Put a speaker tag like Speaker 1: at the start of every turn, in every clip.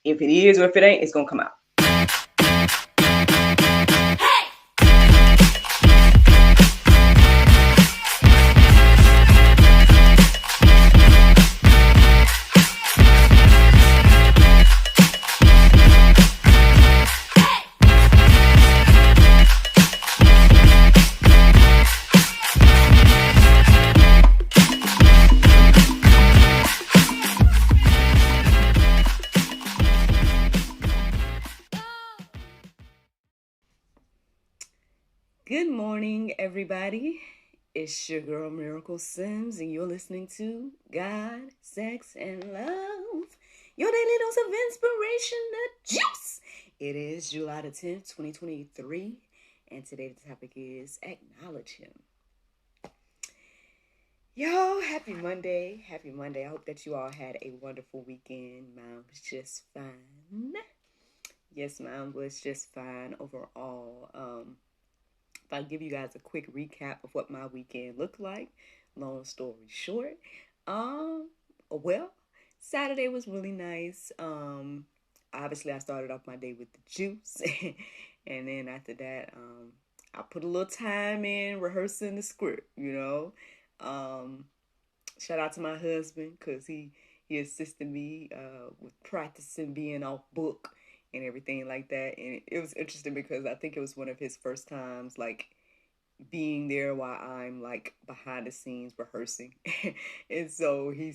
Speaker 1: If it is or if it ain't, it's going to come out. Good morning, everybody. It's your girl, Miracle Sims, and you're listening to God, Sex, and Love, your daily dose of inspiration, the juice. It is July the 10th, 2023, and today the topic is Acknowledge Him. Yo, happy Monday. Happy Monday. I hope that you all had a wonderful weekend. Mine was just fine. Yes, mine was just fine overall. If I give you guys a quick recap of what my weekend looked like, long story short, well, Saturday was really nice. Obviously I started off my day with the juice, and then after that, I put a little time in rehearsing the script, Shout out to my husband, because he assisted me with practicing being off book and everything like that. And it was interesting because I think it was one of his first times, like, being there while I'm, like, behind the scenes rehearsing. And so he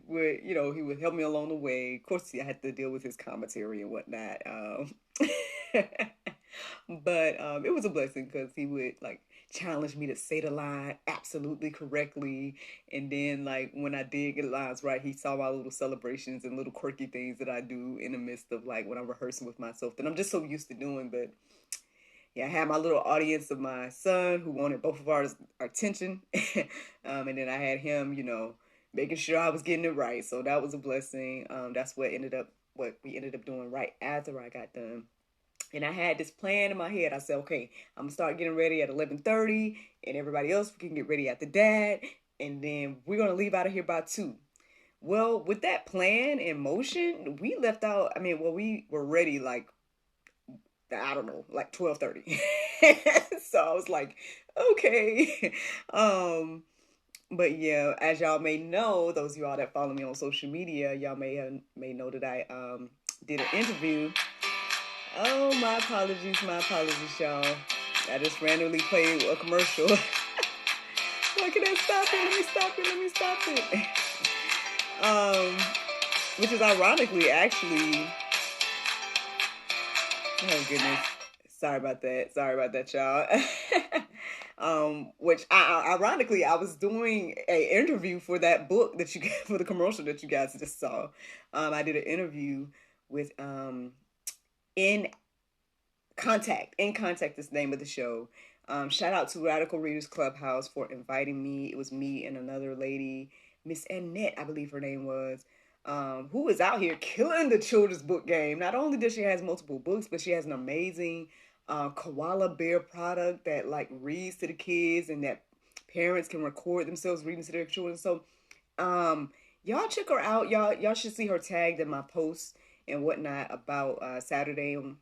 Speaker 1: would, he would help me along the way. Of course, I had to deal with his commentary and whatnot. But it was a blessing, because he would, like, challenge me to say the line absolutely correctly. And then, like, when I did get the lines right, he saw my little celebrations and little quirky things that I do in the midst of, like, when I'm rehearsing with myself that I'm just so used to doing. But yeah, I had my little audience of my son who wanted both of our attention. And then I had him, making sure I was getting it right. So that was a blessing. That's what we ended up doing right after I got done. And I had this plan in my head. I said, okay, I'm gonna start getting ready at 11:30, and everybody else can get ready after that, and then we're gonna leave out of here by 2. Well, with that plan in motion, we left out. We were ready, like, I don't know, like 12:30. So I was like, okay. But yeah, as y'all may know, those of y'all that follow me on social media, y'all may know that I did an interview. Oh, my apologies, y'all. I just randomly played a commercial. Why can I stop it? Let me stop it. Which is ironically, actually. Oh goodness, sorry about that, y'all. Which ironically, I was doing an interview for that book that for the commercial that you guys just saw. I did an interview with In Contact is the name of the show. Shout out to Radical Readers Clubhouse for inviting me. It was me and another lady, Miss Annette, I believe her name was, who is out here killing the children's book game. Not only does she has multiple books, but she has an amazing koala bear product that, like, reads to the kids, and that parents can record themselves reading to their children. So y'all check her out. Y'all should see her tagged in my posts and whatnot about Saturday and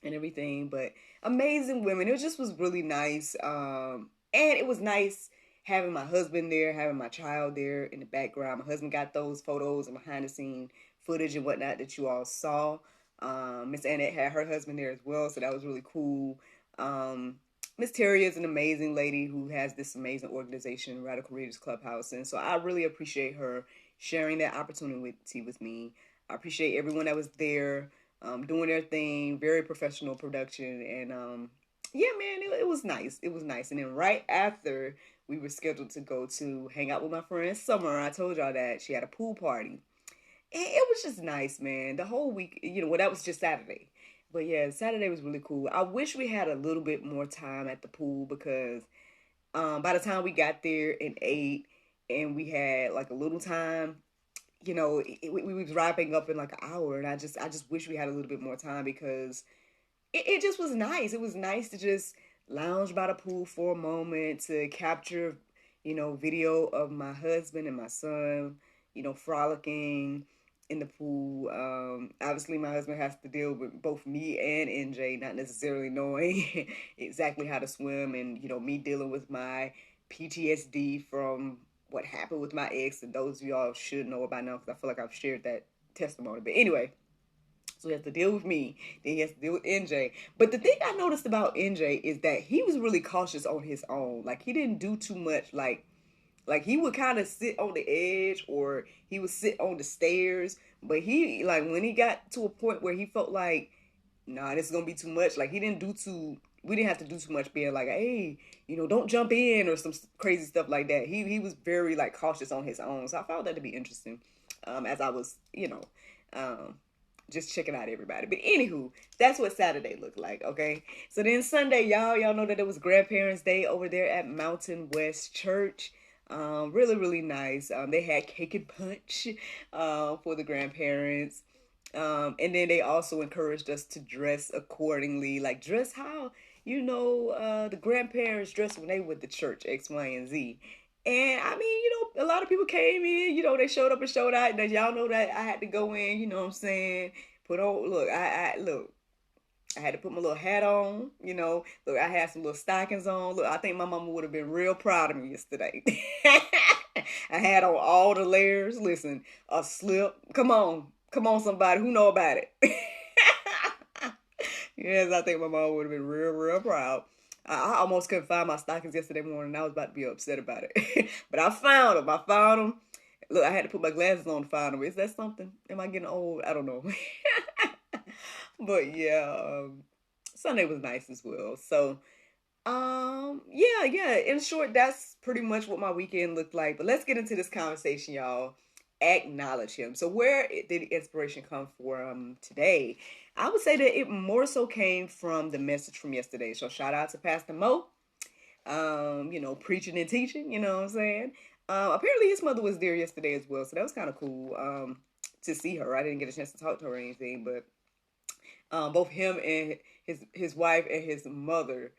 Speaker 1: everything. But amazing women. It just was really nice. And it was nice having my husband there, having my child there in the background. My husband got those photos and behind the scene footage and whatnot that you all saw. Miss Annette had her husband there as well, so that was really cool. Miss Terry is an amazing lady who has this amazing organization, Radical Readers Clubhouse, and so I really appreciate her sharing that opportunity with me. I appreciate everyone that was there, doing their thing, very professional production, and yeah, man, it was nice. It was nice. And then right after, we were scheduled to go to hang out with my friend Summer. I told y'all that she had a pool party. And it was just nice, man. The whole week, that was just Saturday. But yeah, Saturday was really cool. I wish we had a little bit more time at the pool, because by the time we got there and ate and we had, like, a little time, we was wrapping up in, like, an hour. And I just wish we had a little bit more time, because it just was nice. It was nice to just lounge by the pool for a moment, to capture, video of my husband and my son, frolicking, in the pool. Obviously, my husband has to deal with both me and NJ, not necessarily knowing exactly how to swim, and me dealing with my PTSD from what happened with my ex. And those of y'all should know about now because I feel like I've shared that testimony. But anyway, so he has to deal with me. Then he has to deal with NJ. But the thing I noticed about NJ is that he was really cautious on his own. Like he didn't do too much. Like he would kind of sit on the edge or he would sit on the stairs. But he like when he got to a point where he felt like, nah, this is gonna be too much. Like he didn't do too. We didn't have to do too much being like, hey, don't jump in or some crazy stuff like that. He was very like cautious on his own. So I found that to be interesting. As I was, um, just checking out everybody. But anywho, that's what Saturday looked like, okay? So then Sunday, y'all know that it was Grandparents' Day over there at Mountain West Church. Really, really nice. They had cake and punch for the grandparents. And then they also encouraged us to dress accordingly, like dress how, the grandparents dressed when they went to church, X, Y, and Z. And I mean, a lot of people came in, they showed up and showed out. And y'all know that I had to go in, you know what I'm saying? Put on, look, I had to put my little hat on, Look, I had some little stockings on. Look, I think my mama would have been real proud of me yesterday. I had on all the layers. Listen, a slip. Come on, somebody who know about it. Yes, I think my mom would have been real, real proud. I almost couldn't find my stockings yesterday morning. I was about to be upset about it. But I found them. Look, I had to put my glasses on to find them. Is that something? Am I getting old? I don't know. But yeah, Sunday was nice as well. So, yeah. In short, that's pretty much what my weekend looked like. But let's get into this conversation, y'all. Acknowledge him. So where did the inspiration come from today? I would say that it more so came from the message from yesterday. So shout out to Pastor Mo, preaching and teaching, you know what I'm saying? Apparently his mother was there yesterday as well. So that was kind of cool to see her. I didn't get a chance to talk to her or anything, but both him and his wife and his mother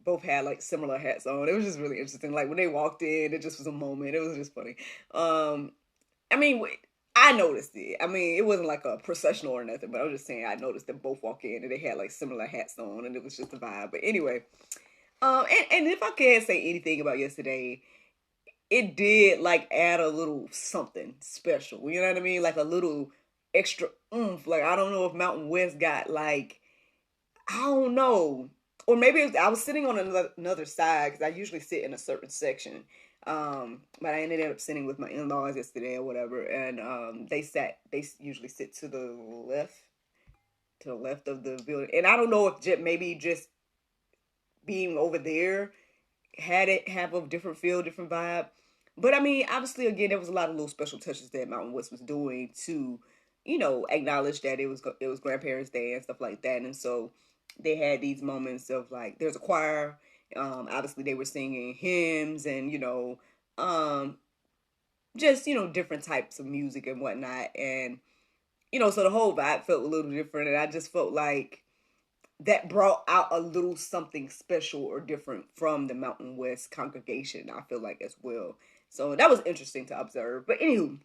Speaker 1: both had like similar hats on. It was just really interesting. Like when they walked in, it just was a moment. It was just funny. I mean, I noticed it. I mean, it wasn't like a processional or nothing, but I was just saying I noticed them both walk in and they had like similar hats on, and it was just a vibe. But anyway, and if I can't say anything about yesterday, it did like add a little something special. You know what I mean? Like a little extra oomph. Like I don't know if Mountain West got like, I don't know, or maybe I was sitting on another side because I usually sit in a certain section. But I ended up sitting with my in-laws yesterday or whatever, and they usually sit to the left of the building. And I don't know if maybe just being over there had it have a different feel, different vibe. But I mean, obviously, again, there was a lot of little special touches that Mountain West was doing to, acknowledge that it was Grandparents' Day and stuff like that. And so they had these moments of like, there's a choir. Obviously, they were singing hymns and just different types of music and whatnot. And so the whole vibe felt a little different, and I just felt like that brought out a little something special or different from the Mountain West congregation, I feel like, as well. So that was interesting to observe. But anywho,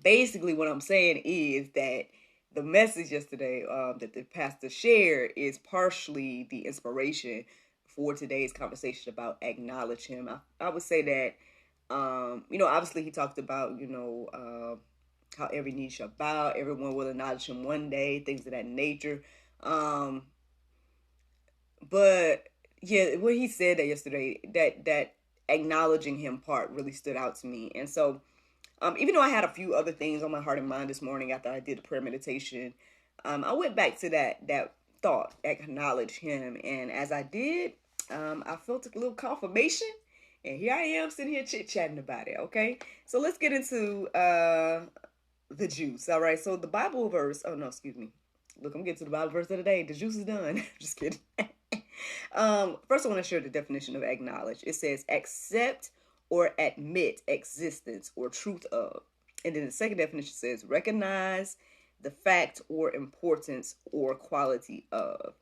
Speaker 1: basically what I'm saying is that the message yesterday that the pastor shared is partially the inspiration for today's conversation about acknowledge him. I would say that, obviously he talked about, how every knee shall bow, everyone will acknowledge him one day, things of that nature. But yeah, what he said that yesterday, that acknowledging him part really stood out to me. And so, even though I had a few other things on my heart and mind this morning after I did the prayer meditation, I went back to that thought, acknowledge him. And as I did, I felt a little confirmation. And here I am sitting here chit-chatting about it, okay? So let's get into the juice, all right? So the Bible verse, oh no, excuse me. Look, I'm getting to the Bible verse of the day. The juice is done. Just kidding. First, I want to share the definition of acknowledge. It says accept or admit existence or truth of. And then the second definition says recognize the fact or importance or quality of.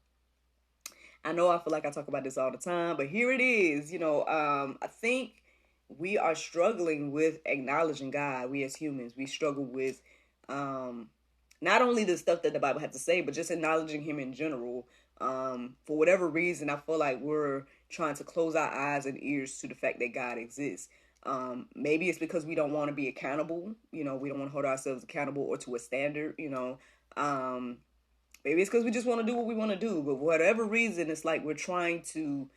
Speaker 1: I know I feel like I talk about this all the time, but here it is. I think we are struggling with acknowledging God. We as humans, we struggle with Not only the stuff that the Bible had to say, but just acknowledging him in general. For whatever reason, I feel like we're trying to close our eyes and ears to the fact that God exists. Maybe it's because we don't want to be accountable. We don't want to hold ourselves accountable or to a standard. Maybe it's because we just want to do what we want to do. But for whatever reason, it's like we're trying to,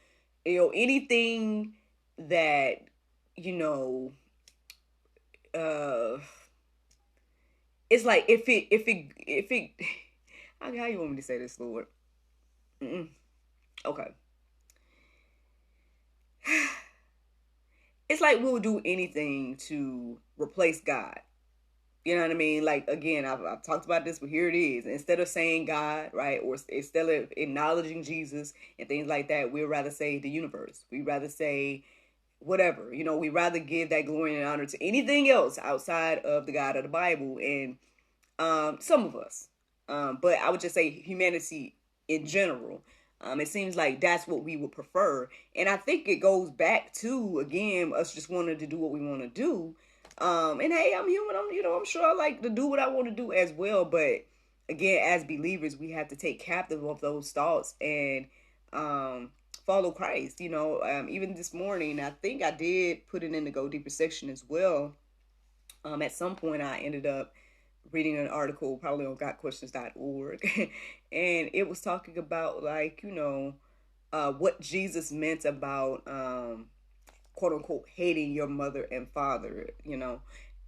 Speaker 1: anything that, it's like if it, how you want me to say this, Lord? Okay. It's like we'll do anything to replace God. You know what I mean? Like, again, I've talked about this, but here it is. Instead of saying God, right, or instead of acknowledging Jesus and things like that, we'd rather say the universe. We'd rather say whatever. We'd rather give that glory and honor to anything else outside of the God of the Bible. And some of us, but I would just say humanity in general. It seems like that's what we would prefer. And I think it goes back to, again, us just wanting to do what we want to do. And hey, I'm human. I'm sure I like to do what I want to do as well. But again, as believers, we have to take captive of those thoughts and follow Christ. Even this morning, I think I did put it in the Go Deeper section as well. At some point, I ended up reading an article probably on gotquestions.org, and it was talking about, like, what Jesus meant about quote unquote hating your mother and father,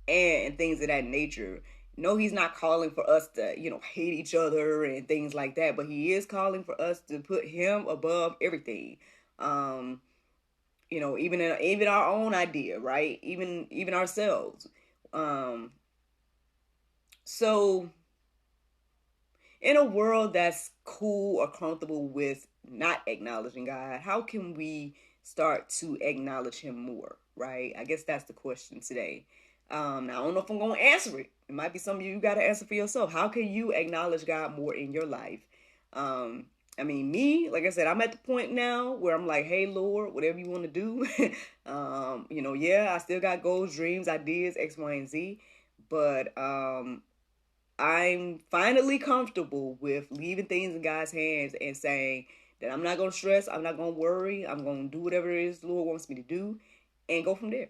Speaker 1: and things of that nature. No, he's not calling for us to, hate each other and things like that, but he is calling for us to put him above everything. Even our own idea, right? Even ourselves. So in a world that's cool or comfortable with not acknowledging God, how can we start to acknowledge him more, right? I guess that's the question today. Now, I don't know if I'm going to answer it. It might be something you got to answer for yourself. How can you acknowledge God more in your life? Me, like I said, I'm at the point now where I'm like, hey, Lord, whatever you want to do. I still got goals, dreams, ideas, X, Y, and Z. But I'm finally comfortable with leaving things in God's hands and saying that I'm not going to stress. I'm not going to worry. I'm going to do whatever it is the Lord wants me to do and go from there.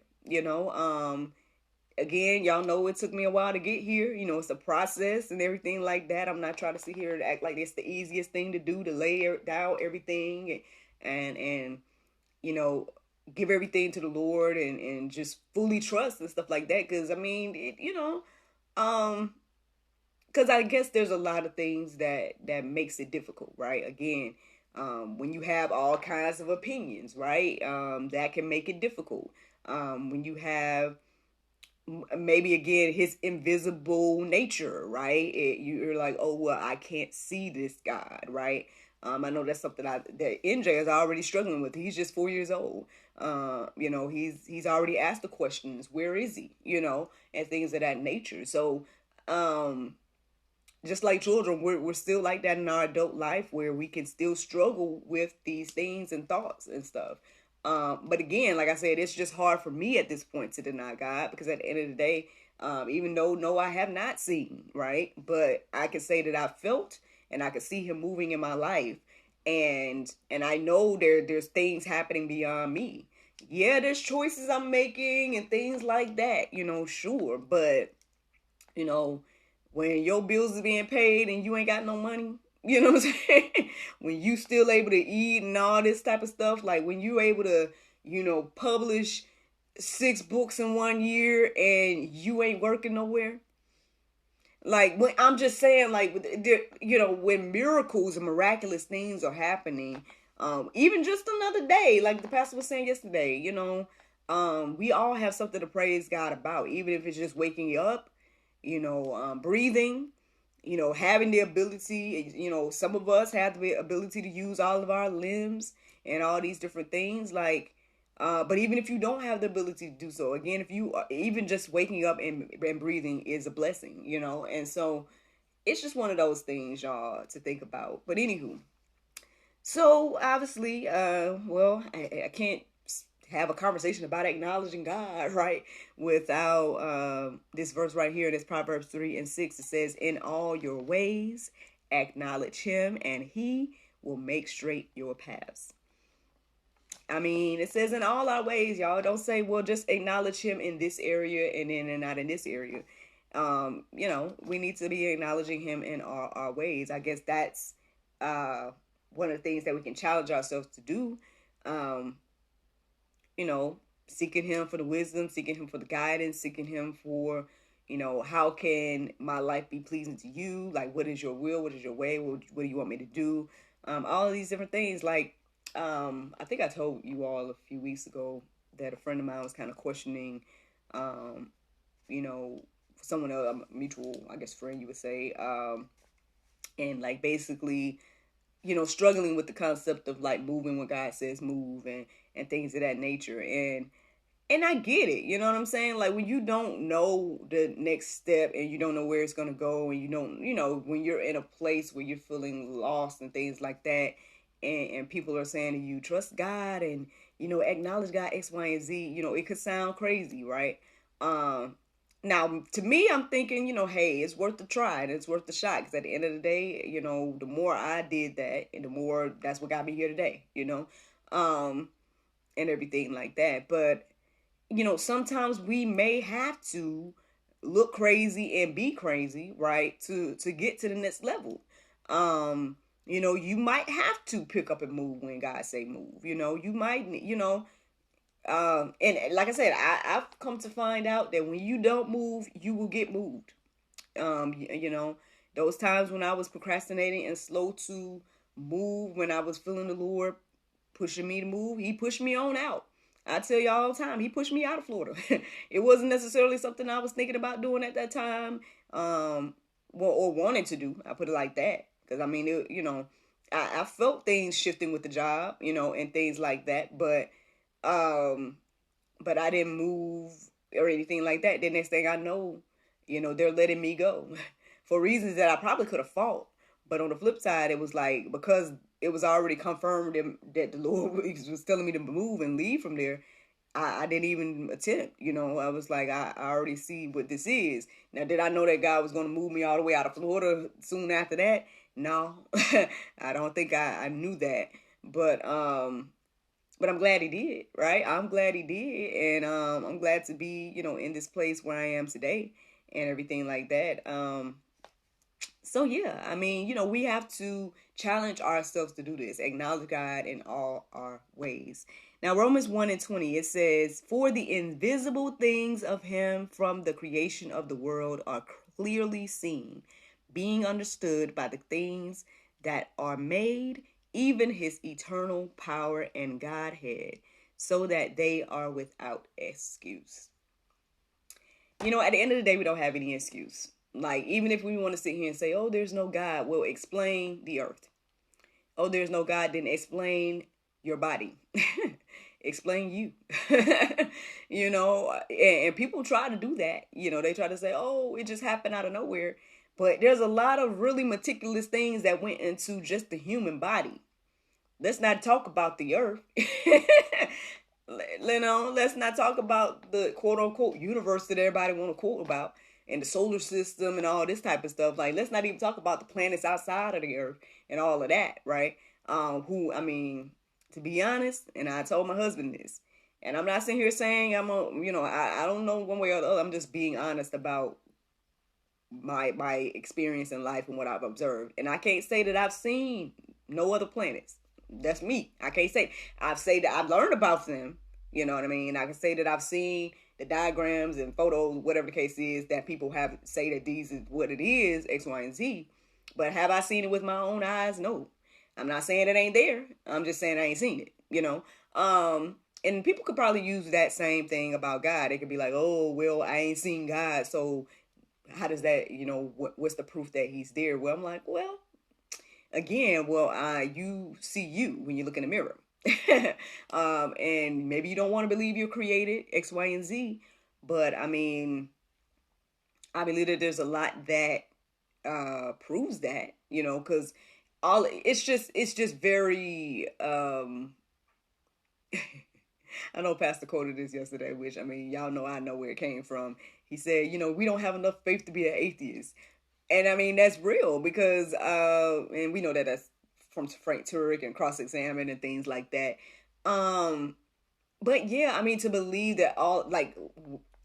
Speaker 1: Again, y'all know it took me a while to get here. It's a process and everything like that. I'm not trying to sit here and act like it's the easiest thing to do, to lay down everything and give everything to the Lord and just fully trust and stuff like that. Because, because I guess there's a lot of things that makes it difficult, right? Again, when you have all kinds of opinions, right? That can make it difficult. When you have maybe, again, his invisible nature, right? You're like, oh, well, I can't see this God, right? I know that's something that NJ is already struggling with. He's just 4 years old. He's already asked the questions, where is he? And things of that nature. So, just like children, we're still like that in our adult life, where we can still struggle with these things and thoughts and stuff. But again, like I said, it's just hard for me at this point to deny God, because at the end of the day, even though, no, I have not seen, right? But I can say that I felt and I could see him moving in my life. And I know there's things happening beyond me. Yeah, there's choices I'm making and things like that, sure. But, when your bills is being paid and you ain't got no money, you know what I'm saying? When you still able to eat and all this type of stuff, like when you able to, publish 6 books in 1 year and you ain't working nowhere. Like, when I'm just saying, like, when miracles and miraculous things are happening, even just another day, like the pastor was saying yesterday, we all have something to praise God about, even if it's just waking you up, breathing, having the ability, some of us have the ability to use all of our limbs and all these different things, like, but even if you don't have the ability to do so, again, if you are, even just waking up and breathing is a blessing, and so it's just one of those things, y'all, to think about. But anywho, so obviously, I can't have a conversation about acknowledging God, right? Without this verse right here, this Proverbs 3:6, it says, "In all your ways, acknowledge him, and he will make straight your paths." I mean, it says in all our ways, y'all. Don't say, well, just acknowledge him in this area and then and not in this area. We need to be acknowledging him in our ways. I guess that's one of the things that we can challenge ourselves to do. Um, Seeking him for the wisdom, seeking him for the guidance, seeking him for, how can my life be pleasing to you? Like, what is your will? What is your way? What do you want me to do? All of these different things. Like, I think I told you all a few weeks ago that a friend of mine was kind of questioning, um, you know, someone else, a mutual, I guess, friend, you would say, and like basically, struggling with the concept of like moving when God says move and things of that nature. And I get it, you know what I'm saying? Like when you don't know the next step and you don't know where it's going to go, and you don't, when you're in a place where you're feeling lost and things like that, and people are saying to you, trust God and, acknowledge God, X, Y, and Z, it could sound crazy, right? Um, Now, to me, I'm thinking, hey, it's worth the try and it's worth the shot. Because at the end of the day, the more I did that, and the more that's what got me here today, um, and everything like that. But sometimes we may have to look crazy and be crazy, right? To get to the next level. You might have to pick up and move when God say move. You might, and like I said, I've come to find out that when you don't move, you will get moved. Those times when I was procrastinating and slow to move, when I was feeling the Lord pushing me to move, he pushed me on out. I tell y'all all the time, he pushed me out of Florida. It wasn't necessarily something I was thinking about doing at that time, or wanting to do. I put it like that. Because, I mean, I felt things shifting with the job, and things like that. Um, but I didn't move or anything like that. The next thing I know, they're letting me go for reasons that I probably could have fought. But on the flip side, it was like, because it was already confirmed that the Lord was telling me to move and leave from there, I didn't even attempt. I was like, I already see what this is. Now, did I know that God was going to move me all the way out of Florida soon after that? No, I don't think I knew that. But I'm glad he did, right? I'm glad he did. And I'm glad to be, in this place where I am today and everything like that. So yeah, I mean, we have to challenge ourselves to do this. Acknowledge God in all our ways. Now, Romans 1:20, it says, "For the invisible things of him from the creation of the world are clearly seen, being understood by the things that are made, even his eternal power and Godhead, so that they are without excuse." At the end of the day, we don't have any excuse. Like, even if we want to sit here and say, oh, there's no God, well, explain the earth. Oh, there's no God, then explain your body. Explain you. And people try to do that. They try to say, oh, it just happened out of nowhere. But there's a lot of really meticulous things that went into just the human body. Let's not talk about the earth. Let's not talk about the quote unquote universe that everybody want to quote about, and the solar system and all this type of stuff. Like, let's not even talk about the planets outside of the earth and all of that, right? To be honest, and I told my husband this, and I'm not sitting here saying I don't know one way or the other. I'm just being honest about my experience in life and what I've observed. And I can't say that I've seen no other planets. That's me. I can't say. I've said that I've learned about them. You know what I mean? I can say that I've seen the diagrams and photos, whatever the case is, that people have say that these is what it is, X, Y, and Z. But have I seen it with my own eyes? No. I'm not saying it ain't there. I'm just saying I ain't seen it, And people could probably use that same thing about God. They could be like, oh, well, I ain't seen God, so how does that, what's the proof that he's there? Well, I'm like, well, again, you see you when you look in the mirror. And maybe you don't want to believe you're created, X, Y, and Z. But I believe that there's a lot that proves that, because it's just very I know Pastor quoted this yesterday, which, I mean, y'all know I know where it came from. He said, we don't have enough faith to be an atheist. And I mean, that's real because, and we know that that's from Frank Turek and Cross-Examine and things like that. But yeah, I mean, to believe that all, like,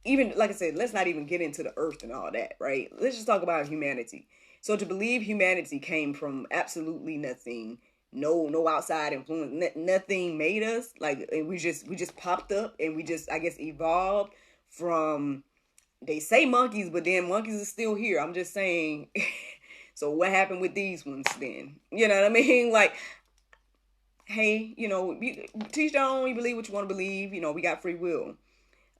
Speaker 1: even, like I said, let's not even get into the earth and all that, right? Let's just talk about humanity. So to believe humanity came from absolutely nothing, no outside influence, nothing made us, like, and we just popped up and we just, I guess, evolved from, they say monkeys, but then monkeys are still here. I'm just saying. So what happened with these ones then? You know what I mean? Like, hey, you teach your own, you believe what you want to believe. We got free will.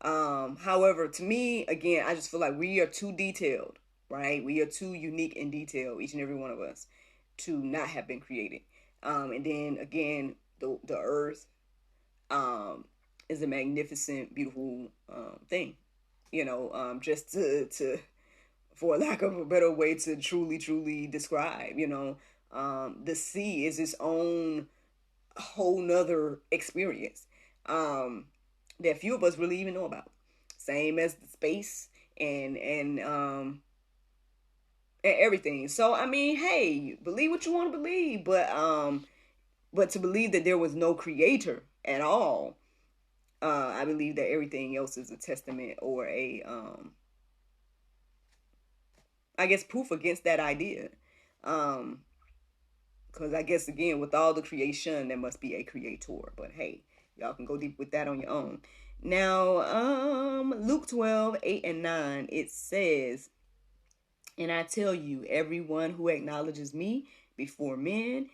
Speaker 1: However, to me, again, I just feel like we are too detailed, right? We are too unique in detail, each and every one of us, to not have been created. And then again, the earth is a magnificent, beautiful thing. Just to for lack of a better way to truly describe, the sea is its own whole nother experience that few of us really even know about. Same as the space and everything. So I mean, hey, believe what you want to believe, but to believe that there was no creator at all, I believe that everything else is a testament or a I guess proof against that idea. Because I guess, again, with all the creation, there must be a creator. But hey, y'all can go deep with that on your own. Now, Luke 12:8-9, it says, "And I tell you, everyone who acknowledges me before men,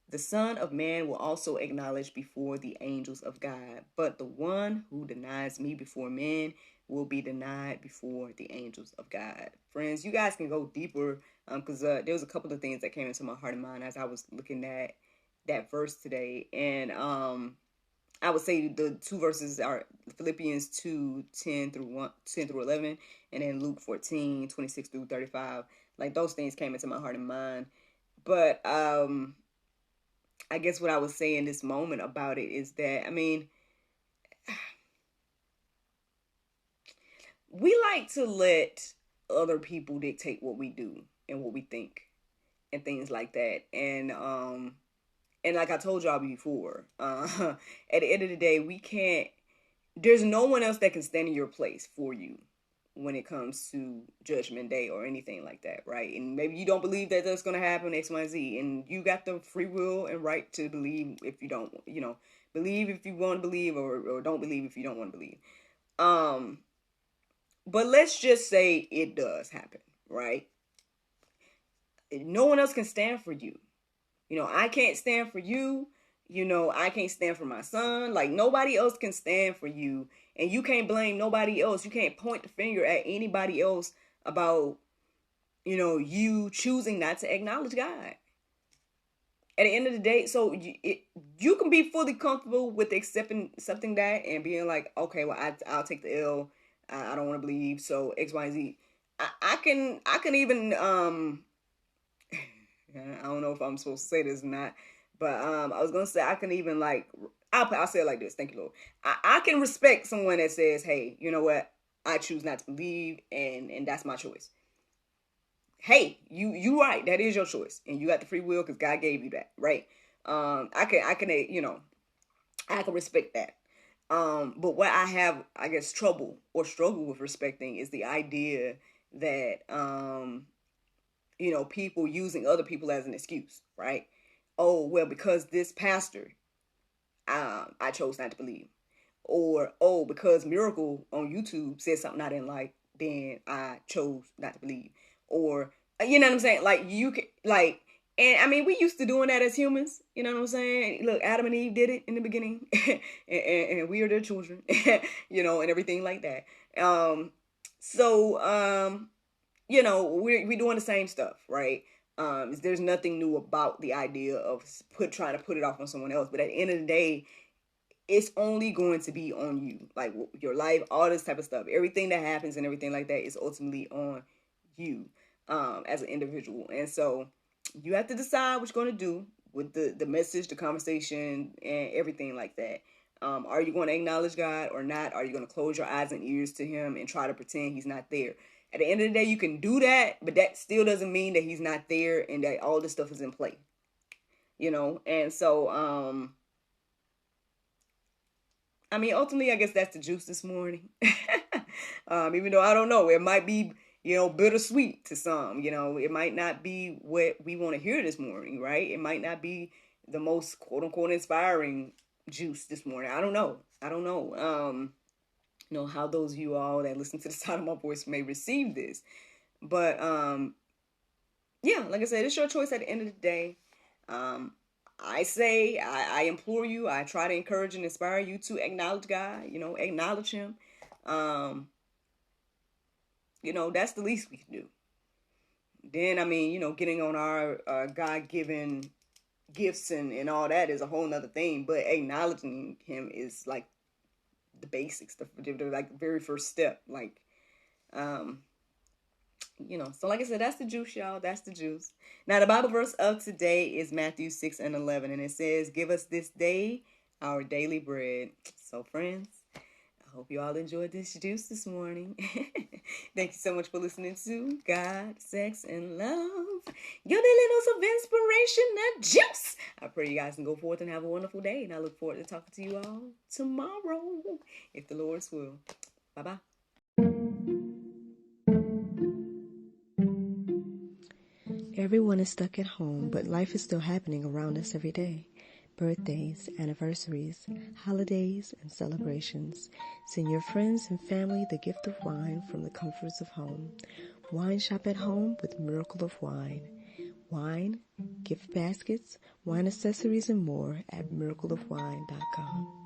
Speaker 1: the Son of Man will also acknowledge before the angels of God. But the one who denies me before men will be denied before the angels of God." Friends, you guys can go deeper because there was a couple of things that came into my heart and mind as I was looking at that verse today. And I would say the two verses are Philippians 2:10 through 11, and then Luke 14:26-35. Like, those things came into my heart and mind. But I guess what I was saying this moment about it is that, I mean, we like to let other people dictate what we do and what we think and things like that. And like I told y'all before, at the end of the day, there's no one else that can stand in your place for you when it comes to Judgment Day or anything like that, right? And maybe you don't believe that that's going to happen, X, Y, Z, and you got the free will and right to believe if you don't, believe if you want to believe or don't believe if you don't want to believe. But let's just say it does happen, right? No one else can stand for you. I can't stand for you. I can't stand for my son. Like, nobody else can stand for you. And you can't blame nobody else. You can't point the finger at anybody else about, you choosing not to acknowledge God. At the end of the day, so you can be fully comfortable with accepting that and being like, okay, well, I'll take the L. I don't want to believe, so X, Y, Z. I can even I don't know if I'm supposed to say this or not, but I was gonna say I can even, like, I'll say it like this. Thank you, Lord. I can respect someone that says, hey, you know what? I choose not to believe, and that's my choice. Hey, you right. That is your choice, and you got the free will because God gave you that, right? I can I can respect that. But what I have, I guess, trouble or struggle with respecting is the idea that people using other people as an excuse, right? Oh, well, because this pastor, I chose not to believe. Or, oh, because Miracle on YouTube said something I didn't like, then I chose not to believe. Or, you know what I'm saying? Like, you can, like, and I mean, we used to doing that as humans. You know what I'm saying? Look, Adam and Eve did it in the beginning, and we are their children, and everything like that. We're doing the same stuff, right? There's nothing new about the idea of trying to put it off on someone else. But at the end of the day, it's only going to be on you. Like, your life, all this type of stuff, everything that happens and everything like that is ultimately on you as an individual. And so you have to decide what you're going to do with the message, the conversation, and everything like that. Are you going to acknowledge God or not? Are you going to close your eyes and ears to him and try to pretend he's not there? At the end of the day, you can do that, but that still doesn't mean that he's not there and that all this stuff is in play. And so, I mean, ultimately, I guess that's the juice this morning. Even though I don't know, it might be, bittersweet to some. It might not be what we want to hear this morning, right? It might not be the most quote unquote inspiring juice this morning. I don't know. How those of you all that listen to the sound of my voice may receive this, but yeah, like I said, it's your choice at the end of the day. I implore you, I try to encourage and inspire you to acknowledge God, acknowledge him. That's the least we can do. Then, I mean, getting on our God-given gifts and all that is a whole nother thing, but acknowledging him is like the basics, the like very first step. Like, so like I said, that's the juice, y'all. That's the juice. Now, the Bible verse of today is Matthew 6:11, and it says, "Give us this day our daily bread." So, friends, I hope you all enjoyed this juice this morning. Thank you so much for listening to God, Sex, and Love, your daily dose of inspiration and juice. I pray you guys can go forth and have a wonderful day, and I look forward to talking to you all tomorrow, if the Lord's will. Bye-bye.
Speaker 2: Everyone is stuck at home, but life is still happening around us every day. Birthdays, anniversaries, holidays, and celebrations. Send your friends and family the gift of wine from the comforts of home. Wine shop at home with Miracle of Wine. Wine, gift baskets, wine accessories, and more at miracleofwine.com.